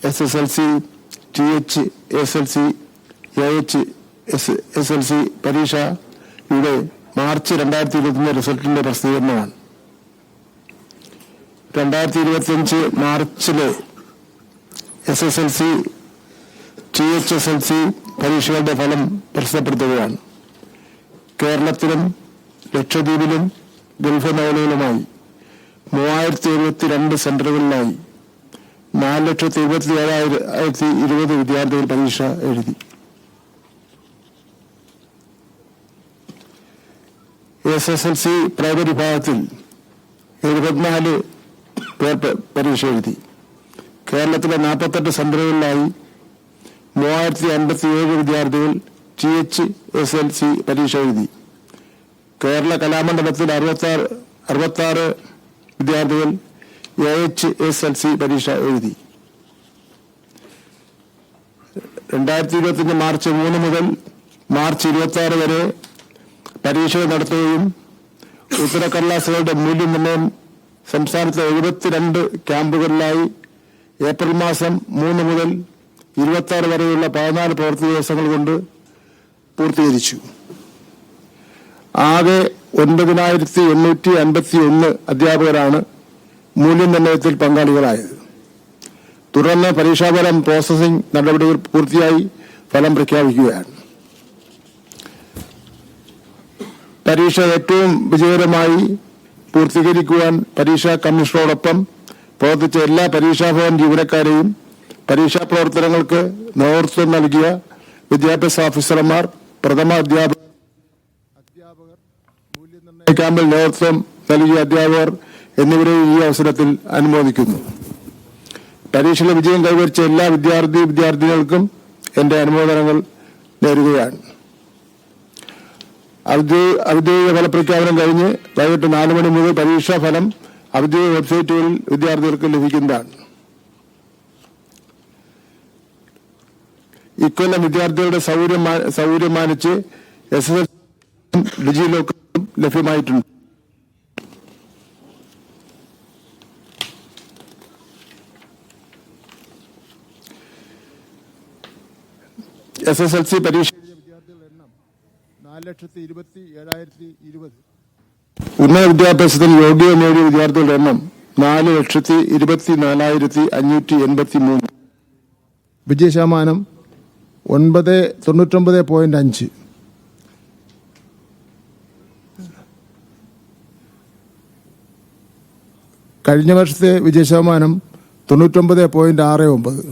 SSLC, TH, SLC, AH, SLC പരീക്ഷയുടെ March 2021 റിസൾട്ടിന്റെ പ്രസിദ്ധീകരണമാണ്. 2025 മാർച്ചിലെ SSLC, THSLC പരീക്ഷകളുടെ ഫലം പ്രസിദ്ധപ്പെടുത്തുകയാണ്. കേരളത്തിലും ലക്ഷദ്വീപിലും ഗൾഫ് മേഖലയിലുമായി 3072 സെന്ററുകളിലായി 4,77,020 വിദ്യാർത്ഥികൾ പരീക്ഷ എഴുതി. SSLC പ്രൈവറ്റ് വിഭാഗത്തിൽ 74 പേർ പരീക്ഷ എഴുതി. കേരളത്തിലെ 48 സെന്ററുകളിലായി 3057 വിദ്യാർത്ഥികൾ THSLC പരീക്ഷ എഴുതി. കേരള കലാമണ്ഡലത്തിൽ 66 വിദ്യാർത്ഥികൾ AHSLC പരീക്ഷ എഴുതി. 2025 മാർച്ച് 3 മുതൽ മാർച്ച് 26 വരെ പരീക്ഷകൾ നടത്തുകയും ഉത്തരക്കടലാസുകളുടെ മൂല്യനിർണ്ണയം സംസ്ഥാനത്തെ 72 ക്യാമ്പുകളിലായി ഏപ്രിൽ മാസം 3 മുതൽ 26 വരെയുള്ള 14 പ്രവൃത്തി ദിവസങ്ങൾ കൊണ്ട് പൂർത്തീകരിച്ചു. ആകെ 9,851 അധ്യാപകരാണ് മൂല്യനിർണ്ണയത്തിൽ പങ്കാളികളായത്. തുടർന്ന് പരീക്ഷാഫലം പ്രോസസിംഗ് നടപടികൾ പൂർത്തിയായി ഫലം പ്രഖ്യാപിക്കുകയാണ്. പരീക്ഷ ഏറ്റവും വിജയകരമായി പൂർത്തീകരിക്കുവാൻ പരീക്ഷാ കമ്മീഷനോടൊപ്പം പ്രവർത്തിച്ച എല്ലാ പരീക്ഷാഭവൻ ജീവനക്കാരെയും പരീക്ഷാ പ്രവർത്തനങ്ങൾക്ക് നേതൃത്വം നൽകിയ വിദ്യാഭ്യാസ ഓഫീസർമാർ, പ്രഥമ അധ്യാപകർ, മൂല്യനിർണ്ണയ ക്യാമ്പിൽ നേതൃത്വം നൽകിയ അധ്യാപകർ എന്നിവരെ ഈ അവസരത്തിൽ അനുമോദിക്കുന്നു. പരീക്ഷയിൽ വിജയം കൈവരിച്ച എല്ലാ വിദ്യാർത്ഥികൾക്കും എന്റെ അനുമോദനങ്ങൾ നേരുകയാണ്. ഔദ്യോഗിക ഫലപ്രഖ്യാപനം കഴിഞ്ഞ് വൈകിട്ട് 4 മണി മുതൽ പരീക്ഷാ ഫലം ഔദ്യോഗിക വെബ്സൈറ്റുകളിൽ വിദ്യാർത്ഥികൾക്ക് ലഭിക്കുന്നതാണ്. ഇക്കൊല്ലം വിദ്യാർത്ഥികളുടെ സൗകര്യം മാനിച്ച് SSLC ഡിജിലോക്കറും ലഭ്യമായിട്ടുണ്ട്. SSLC പരീക്ഷ വിദ്യാർത്ഥികളുടെ എണ്ണം 4,27,020. ഉന്നത വിദ്യാഭ്യാസത്തിൽ യോഗ്യത നേടിയ വിദ്യാർത്ഥികളുടെ എണ്ണം 4,24,583. വിജയശതമാനം 99.5. കഴിഞ്ഞ വർഷത്തെ വിജയശതമാനം 99.69.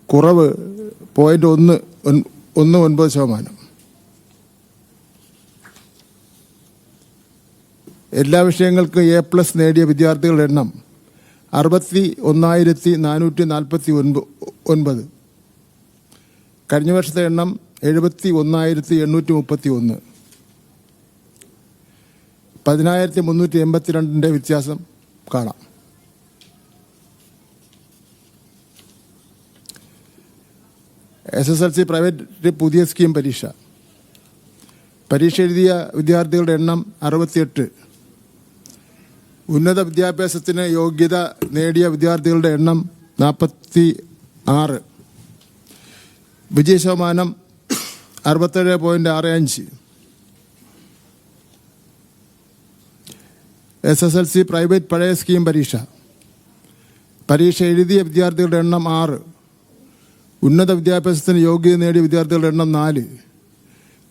കുറവ് 0.19%. എല്ലാ വിഷയങ്ങൾക്കും A+ നേടിയ വിദ്യാർത്ഥികളുടെ എണ്ണം 61,449. കഴിഞ്ഞ വർഷത്തെ എണ്ണം 71,831. 10,382 വ്യത്യാസം കാണാം. SSLC പ്രൈവറ്റ് പുതിയ സ്കീം പരീക്ഷ എഴുതിയ വിദ്യാർത്ഥികളുടെ എണ്ണം 68. ഉന്നത വിദ്യാഭ്യാസത്തിന് യോഗ്യത നേടിയ വിദ്യാർത്ഥികളുടെ എണ്ണം 46. വിജയശതമാനം 67.65. SSLC പ്രൈവറ്റ് പഴയ സ്കീം പരീക്ഷ എഴുതിയ വിദ്യാർത്ഥികളുടെ എണ്ണം 6. ഉന്നത വിദ്യാഭ്യാസത്തിന് യോഗ്യത നേടിയ വിദ്യാർത്ഥികളുടെ എണ്ണം 4.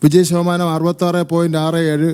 വിജയശതമാനം 66.67.